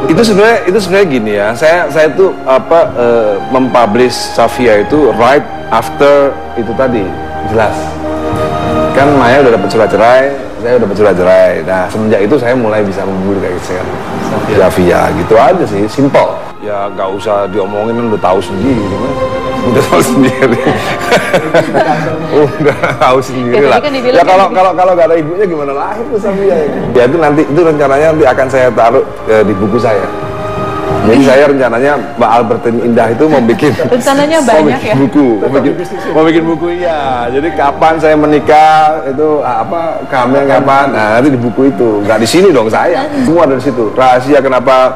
Itu sebenarnya gini ya. Saya tuh mempublish Safia itu right after itu tadi, jelas. Kan Maya udah dapat surat cerai, saya udah dapat surat cerai. Nah, semenjak itu saya mulai bisa mempublikasikan Safia gitu aja sih, simple. Ya nggak usah diomongin, kan udah tahu sendiri, udah tahu sendiri. Udah tahu sendiri lah. Ya kalau nggak ada ibunya gimana lahir tuh Safia ya? Ya itu nanti, itu rencananya nanti akan saya taruh di buku saya. Jadi saya rencananya Mbak Albertine Indah itu mau bikin rencananya banyak ya, mau bikin buku ya. Jadi kapan saya menikah itu kehamilan kapan, nah nanti di buku itu, nggak di sini dong saya, semua ada di situ. Rahasia kenapa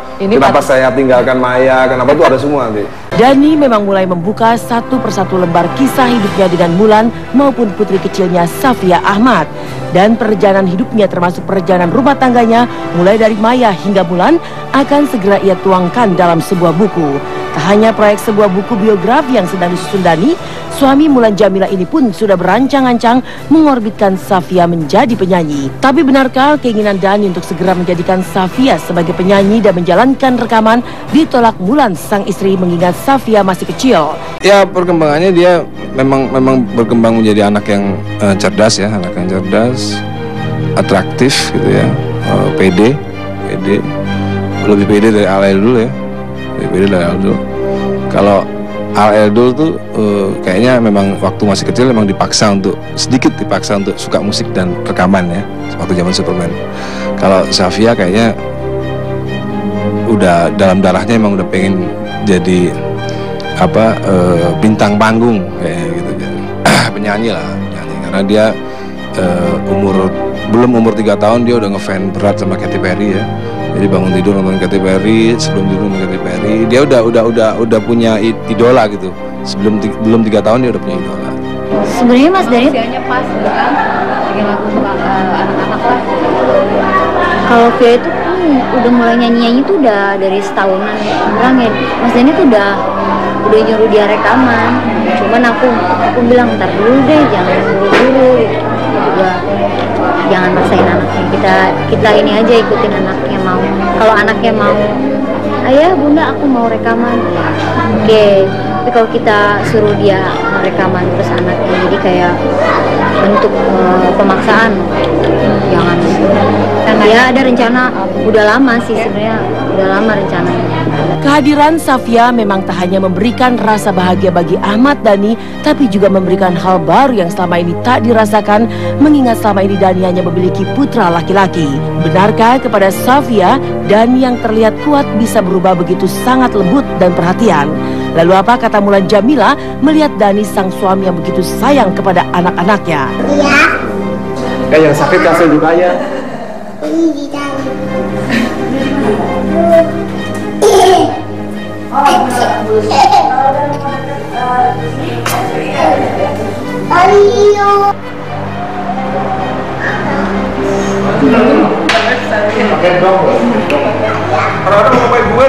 saya tinggalkan Maya, kenapa itu ada semua nanti. Dani memang mulai membuka satu persatu lembar kisah hidupnya dengan Mulan maupun putri kecilnya Safia Ahmad. Dan perjalanan hidupnya termasuk perjalanan rumah tangganya mulai dari Maya hingga Mulan akan segera ia tuangkan dalam sebuah buku. Tak hanya proyek sebuah buku biografi yang sedang disusun Dani, suami Mulan Jameela ini pun sudah berancang-ancang mengorbitkan Safia menjadi penyanyi. Tapi benarkah keinginan Dani untuk segera menjadikan Safia sebagai penyanyi dan menjalankan rekaman ditolak Mulan sang istri mengingat Safia masih kecil? Ya perkembangannya dia memang berkembang menjadi anak yang cerdas ya, anak yang cerdas, atraktif gitu ya, pede, lebih pede dari Al dulu ya, lebih pede dari Al dulu. Kalau Al dulu tuh kayaknya memang waktu masih kecil memang sedikit dipaksa untuk suka musik dan rekaman ya, waktu zaman Superman. Kalau Safia kayaknya udah dalam darahnya emang udah pengen jadi bintang panggung kayak gitu, penyanyi lah, karena dia belum umur 3 tahun dia udah ngefans berat sama Katy Perry ya. Jadi bangun tidur nonton Katy Perry, sebelum tidur nonton Katy Perry, dia udah punya idola gitu. Belum 3 tahun dia udah punya idola. Sebenarnya Mas Dani usianya pas kan, bikin lagu untuk anak-anak lah. Kalau Via itu udah mulai nyanyi tuh udah dari setahunan ya. Bilang ya, Mas Dani tuh udah nyuruh dia rekaman. Cuman aku bilang ntar dulu deh, jangan buru-buru gitu. Juga jangan maksain anaknya, kita ini aja ikutin anaknya mau. Kalau anaknya mau, ayah bunda aku mau rekaman, oke. Tapi kalau kita suruh dia rekaman terus anaknya jadi kayak bentuk pemaksaan, jangan. Ya ada rencana, udah lama sih sebenarnya, udah lama rencananya. Kehadiran Safia memang tak hanya memberikan rasa bahagia bagi Ahmad Dhani, tapi juga memberikan hal baru yang selama ini tak dirasakan, mengingat selama ini Dhani hanya memiliki putra laki-laki. Benarkah kepada Safia, Dhani yang terlihat kuat bisa berubah begitu sangat lembut dan perhatian? Lalu apa kata Mulan Jameela melihat Dhani sang suami yang begitu sayang kepada anak-anaknya? Yang sakit kasih juga ya. Orang-orang mau ngapain gue?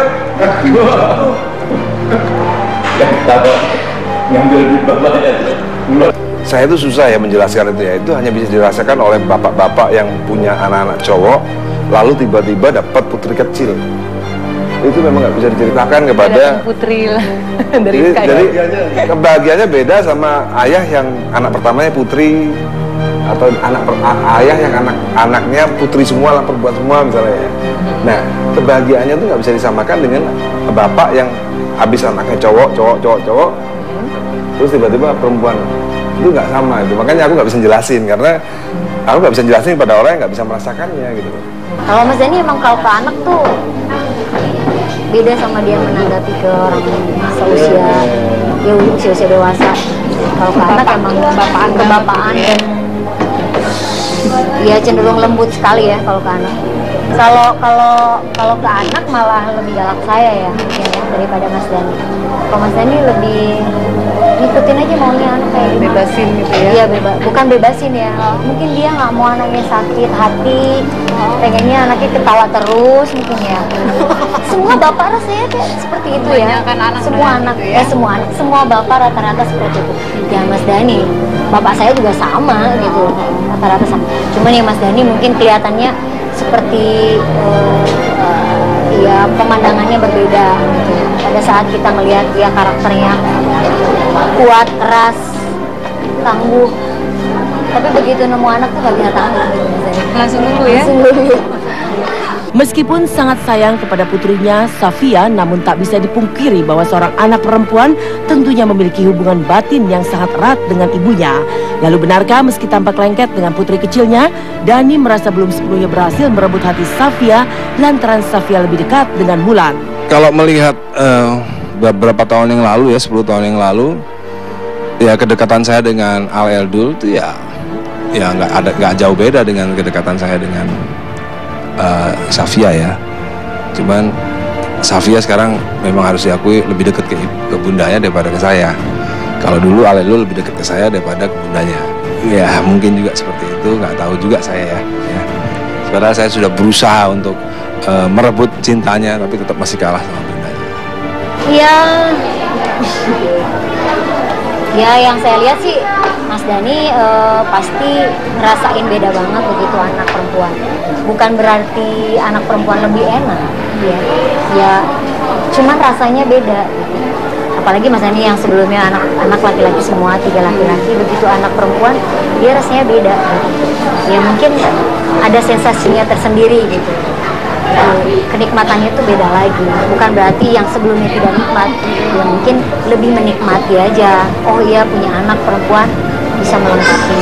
Saya itu susah ya menjelaskan itu ya. Itu hanya bisa dirasakan oleh bapak-bapak yang punya anak-anak cowok, lalu tiba-tiba dapat putri kecil. Itu memang nggak bisa diceritakan kepada putri lah. Jadi kebahagiaannya beda sama ayah yang anak pertamanya putri, atau ayah yang anaknya putri semua lah, perempuan semua misalnya ya. Nah kebahagiaannya tuh nggak bisa disamakan dengan bapak yang habis anaknya cowok, terus tiba-tiba perempuan. Itu nggak sama itu, makanya aku nggak bisa jelasin, karena aku nggak bisa jelasin pada orang yang nggak bisa merasakannya gitu. Kalau Mas Dhani emang kalau ke anak tuh beda sama dia menanggapi ke orang seusia, ya usia dewasa. Kalau ke anak emang kebapaan dan ya cenderung lembut sekali ya kalau ke anak. Kalau ke anak malah lebih galak saya ya mungkin ya daripada Mas Dhani. Kalau Mas Dhani lebih ngikutin aja maunya anak kayak gimana. Bebasin gitu ya? Iya bukan bebasin ya. Mungkin dia nggak mau anaknya sakit hati, pengennya anaknya ketawa terus mungkin ya. Semua bapak rasanya kayak seperti itu ya. Semua bapak rata-rata seperti itu. Ya Mas Dhani, bapak saya juga sama gitu, rata-rata sama. Cuman ya Mas Dhani mungkin kelihatannya seperti ya pemandangannya berbeda gitu. Pada saat kita melihat dia karakternya kuat, keras, tangguh, tapi begitu nemu anak tuh gak bisa tahan gitu. Langsung dulu ya. Langsung dulu. Meskipun sangat sayang kepada putrinya, Safia, namun tak bisa dipungkiri bahwa seorang anak perempuan tentunya memiliki hubungan batin yang sangat erat dengan ibunya. Lalu benarkah meski tampak lengket dengan putri kecilnya, Dhani merasa belum sepenuhnya berhasil merebut hati Safia lantaran Safia lebih dekat dengan Mulan? Kalau melihat beberapa tahun yang lalu ya, 10 tahun yang lalu, ya kedekatan saya dengan Al Eldul itu ya nggak jauh beda dengan kedekatan saya dengan Safia ya. Cuman Safia sekarang memang harus diakui lebih dekat ke bundanya daripada ke saya. Kalau dulu Al Eldul lebih dekat ke saya daripada ke bundanya. Ya mungkin juga seperti itu, nggak tahu juga saya ya. Sebenarnya saya sudah berusaha untuk merebut cintanya, tapi tetap masih kalah sama bundanya. Ya yang saya lihat sih Mas Dhani pasti ngerasain beda banget begitu anak perempuan. Bukan berarti anak perempuan lebih enak, ya cuman rasanya beda gitu. Apalagi Mas Dhani yang sebelumnya anak laki-laki semua, 3 laki-laki, begitu anak perempuan dia rasanya beda gitu. Ya mungkin ada sensasinya tersendiri gitu. Kenikmatannya itu beda lagi, bukan berarti yang sebelumnya tidak nikmat, ya mungkin lebih menikmati aja. Oh iya, punya anak perempuan bisa melengkapi.